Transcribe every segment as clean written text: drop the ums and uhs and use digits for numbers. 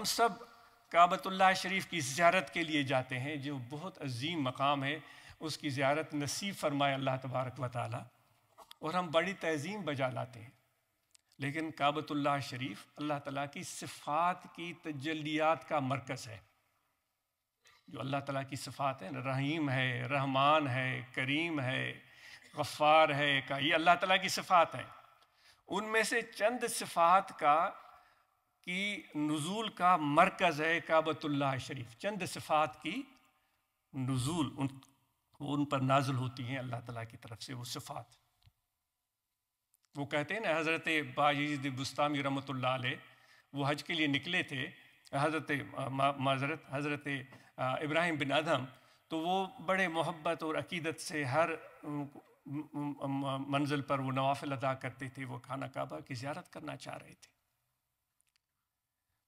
ہم سب کعبۃ اللہ شریف کی زیارت کے لیے جاتے ہیں، جو بہت عظیم مقام ہے، اس کی زیارت نصیب فرمائے اللہ تبارک و تعالی، اور ہم بڑی تعظیم بجا لاتے ہیں۔ لیکن کعبۃ اللہ شریف اللہ تعالیٰ کی صفات کی تجلیات کا مرکز ہے۔ جو اللہ تعالیٰ کی صفات ہیں، رحیم ہے، رحمان ہے، کریم ہے، غفار ہے، یہ اللہ تعالیٰ کی صفات ہیں۔ ان میں سے چند صفات کی نزول کا مرکز ہے کعبۃ اللہ شریف۔ چند صفات کی نزول ان پر نازل ہوتی ہیں اللہ تعالیٰ کی طرف سے وہ صفات۔ وہ کہتے ہیں نا، حضرت باجید بستامی رحمۃ اللہ علیہ وہ حج کے لیے نکلے تھے، حضرت ابراہیم بن ادہم، تو وہ بڑے محبت اور عقیدت سے ہر منزل پر وہ نوافل ادا کرتے تھے۔ وہ خانہ کعبہ کی زیارت کرنا چاہ رہے تھے،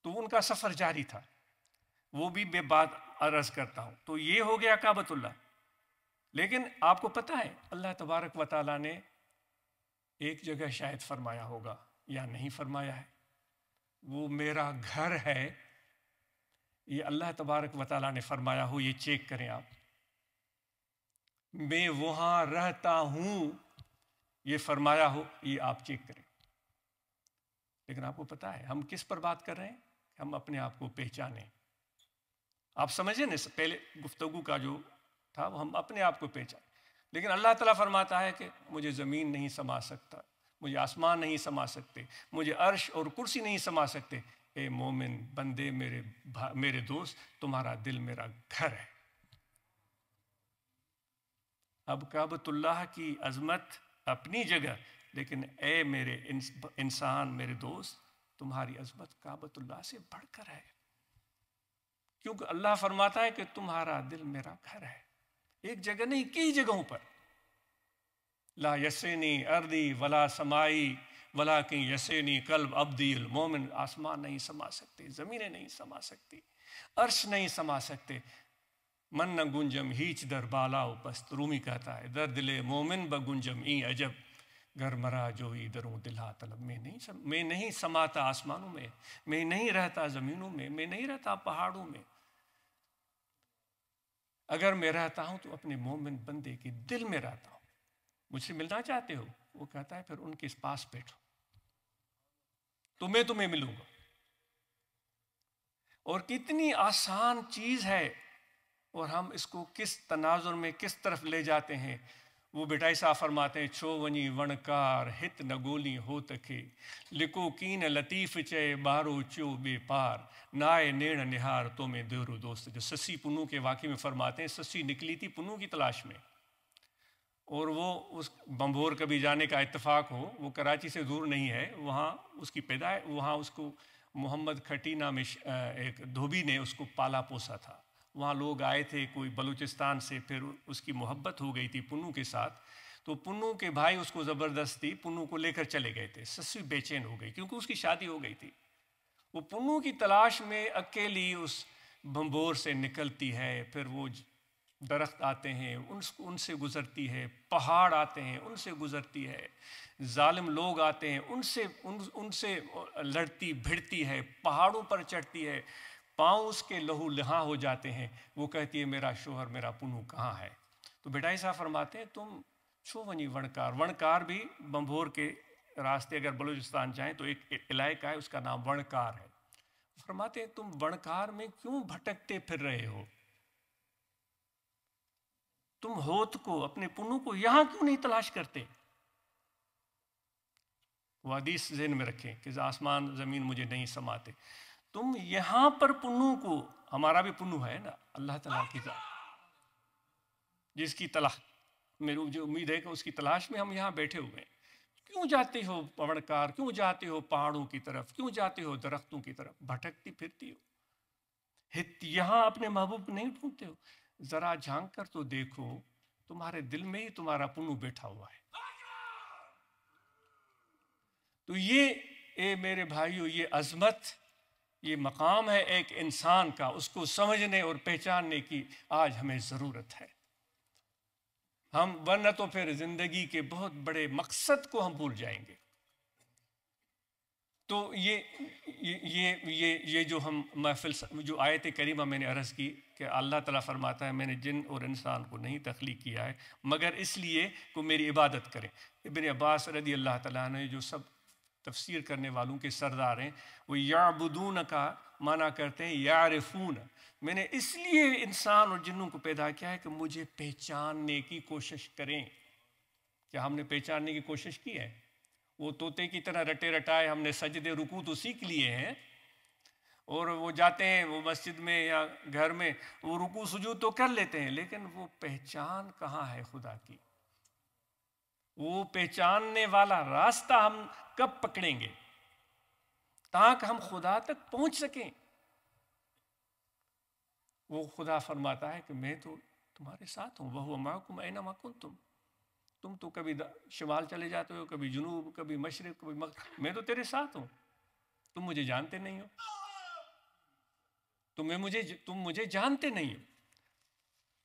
تو ان کا سفر جاری تھا۔ وہ بھی بے بات عرض کرتا ہوں، تو یہ ہو گیا کعبۃ اللہ۔ لیکن آپ کو پتہ ہے اللہ تبارک و تعالیٰ نے ایک جگہ شاید فرمایا ہوگا یا نہیں فرمایا ہے، وہ میرا گھر ہے، یہ اللہ تبارک و تعالیٰ نے فرمایا ہو، یہ چیک کریں آپ۔ میں وہاں رہتا ہوں، یہ فرمایا ہو، یہ آپ چیک کریں۔ لیکن آپ کو پتہ ہے ہم کس پر بات کر رہے ہیں؟ ہم اپنے آپ کو پہچانیں۔ آپ سمجھیں نا، پہلے گفتگو کا جو تھا وہ ہم اپنے آپ کو پہچانیں۔ لیکن اللہ تعالیٰ فرماتا ہے کہ مجھے زمین نہیں سما سکتا، مجھے آسمان نہیں سما سکتے، مجھے عرش اور کرسی نہیں سما سکتے۔ اے مومن بندے، میرے دوست، تمہارا دل میرا گھر ہے۔ اب کعبۃ اللہ کی عظمت اپنی جگہ، لیکن اے میرے انسان، میرے دوست، تمہاری عظمت کعبۃ اللہ سے بڑھ کر ہے، کیونکہ اللہ فرماتا ہے کہ تمہارا دل میرا گھر ہے۔ ایک جگہ نہیں، کئی جگہوں پر۔ لا یسینی ارضی ولا سمائی ولیکن یسینی قلب عبدی المومن۔ آسمان نہیں سما سکتے، زمینیں نہیں سما سکتی، عرش نہیں سما سکتے۔ من نہ گنجم ہیچ در بالا و پست، رومی کہتا ہے در دل مومن بگنجم این عجب، گر مرا جو ہی دروں دلہا طلب۔ میں نہیں سماتا آسمانوں میں نہیں رہتا زمینوں میں نہیں رہتا پہاڑوں میں۔ اگر میں رہتا ہوں تو اپنے مومن بندے کے دل میں رہتا ہوں۔ مجھ سے ملنا چاہتے ہو؟ وہ کہتا ہے پھر ان کے پاس بیٹھو تو میں تمہیں ملوں گا۔ اور کتنی آسان چیز ہے، اور ہم اس کو کس تناظر میں کس طرف لے جاتے ہیں۔ وہ بٹائی صاحب فرماتے ہیں، چھو ونی ونکار ہت نگولی ہو تکے، لکو کین لطیف چے بارو چو بے پار، نائے نیڑ نہار تو میں دیرو دوست۔ جو سسی پنو کے واقعے میں فرماتے ہیں، سسی نکلی تھی پنو کی تلاش میں، اور وہ اس بمبور کبھی جانے کا اتفاق ہو، وہ کراچی سے دور نہیں ہے، وہاں اس کی پیدائش، وہاں اس کو محمد کھٹی نام ایک دھوبی نے اس کو پالا پوسا تھا۔ وہاں لوگ آئے تھے کوئی بلوچستان سے، پھر اس کی محبت ہو گئی تھی پنو کے ساتھ، تو پنو کے بھائی اس کو زبردستی پنو کو لے کر چلے گئے تھے۔ سسی بے چین ہو گئی کیونکہ اس کی شادی ہو گئی تھی۔ وہ پنو کی تلاش میں اکیلی اس بمبور سے نکلتی ہے، پھر وہ درخت آتے ہیں ان سے گزرتی ہے، پہاڑ آتے ہیں ان سے گزرتی ہے، ظالم لوگ آتے ہیں ان سے لڑتی بھڑتی ہے، پہاڑوں پر چڑھتی ہے، پاؤں اس کے لہو لہاں ہو جاتے ہیں۔ وہ کہتی ہے میرا شوہر، میرا پنو کہاں ہے؟ تو بٹائی صاحب فرماتے ہیں تم چھو ونی ونکار، ونکار بھی بمبور کے راستے اگر بلوچستان جائیں تو ایک علاقہ ہے، اس کا نام ونکار ہے۔ فرماتے ہیں تم ونکار میں کیوں بھٹکتے پھر رہے ہو؟ تم ہوت کو، اپنے پنو کو یہاں کیوں نہیں تلاش کرتے؟ وہ حدیث ذہن میں رکھیں کہ آسمان زمین مجھے نہیں سماتے، تم یہاں پر پنو کو، ہمارا بھی پنو ہے نا اللہ تعالیٰ کی ذات، جس کی تلاش، میری جو امید ہے کہ اس کی تلاش میں ہم یہاں بیٹھے ہوئے ہیں۔ کیوں جاتے ہو پوڑکار، کیوں جاتے ہو پہاڑوں کی طرف، کیوں جاتے ہو درختوں کی طرف، بھٹکتی پھرتی ہو، یہاں اپنے محبوب نہیں ڈھونڈتے ہو؟ ذرا جھانک کر تو دیکھو، تمہارے دل میں ہی تمہارا پنو بیٹھا ہوا ہے۔ تو یہ اے میرے بھائیو، یہ عظمت، یہ مقام ہے ایک انسان کا، اس کو سمجھنے اور پہچاننے کی آج ہمیں ضرورت ہے۔ ہم ورنہ تو پھر زندگی کے بہت بڑے مقصد کو ہم بھول جائیں گے۔ تو یہ جو ہم محفل جو آیت کریمہ میں نے عرض کی کہ اللہ تعالیٰ فرماتا ہے میں نے جن اور انسان کو نہیں تخلیق کیا ہے مگر اس لیے کہ میری عبادت کریں. ابن عباس رضی اللہ تعالیٰ عنہ جو سب تفسیر کرنے والوں کے سردار ہیں وہ یعبدون کا معنی کرتے ہیں یعرفون. میں نے اس لیے انسان اور جنوں کو پیدا کیا ہے کہ مجھے پہچاننے کی کوشش کریں. کیا ہم نے پہچاننے کی کوشش کی ہے؟ وہ طوطے کی طرح رٹے رٹائے ہم نے سجدے رکوع تو سیکھ لیے ہیں اور وہ جاتے ہیں وہ مسجد میں یا گھر میں وہ رکوع سجود تو کر لیتے ہیں لیکن وہ پہچان کہاں ہے خدا کی؟ وہ پہچاننے والا راستہ ہم کب پکڑیں گے تاکہ ہم خدا تک پہنچ سکیں؟ وہ خدا فرماتا ہے کہ میں تو تمہارے ساتھ ہوں. وَهُوَ مَعَكُمْ أَيْنَمَا كُنْتُمْ. تم تو کبھی شمال چلے جاتے ہو کبھی جنوب کبھی مشرق کبھی مغرب میں تو تیرے ساتھ ہوں. تم مجھے جانتے نہیں ہو تم مجھے جانتے نہیں ہو.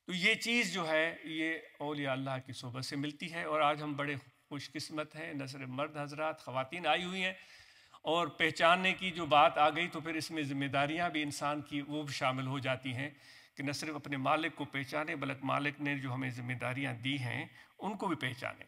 تو یہ چیز جو ہے یہ اولیاء اللہ کی صحبت سے ملتی ہے. اور آج ہم بڑے خوش قسمت ہیں نہ صرف مرد حضرات خواتین آئی ہوئی ہیں اور پہچاننے کی جو بات آ گئی تو پھر اس میں ذمہ داریاں بھی انسان کی وہ بھی شامل ہو جاتی ہیں کہ نہ صرف اپنے مالک کو پہچانے بلکہ مالک نے جو ہمیں ذمہ داریاں دی ہیں ان کو بھی پہچانے.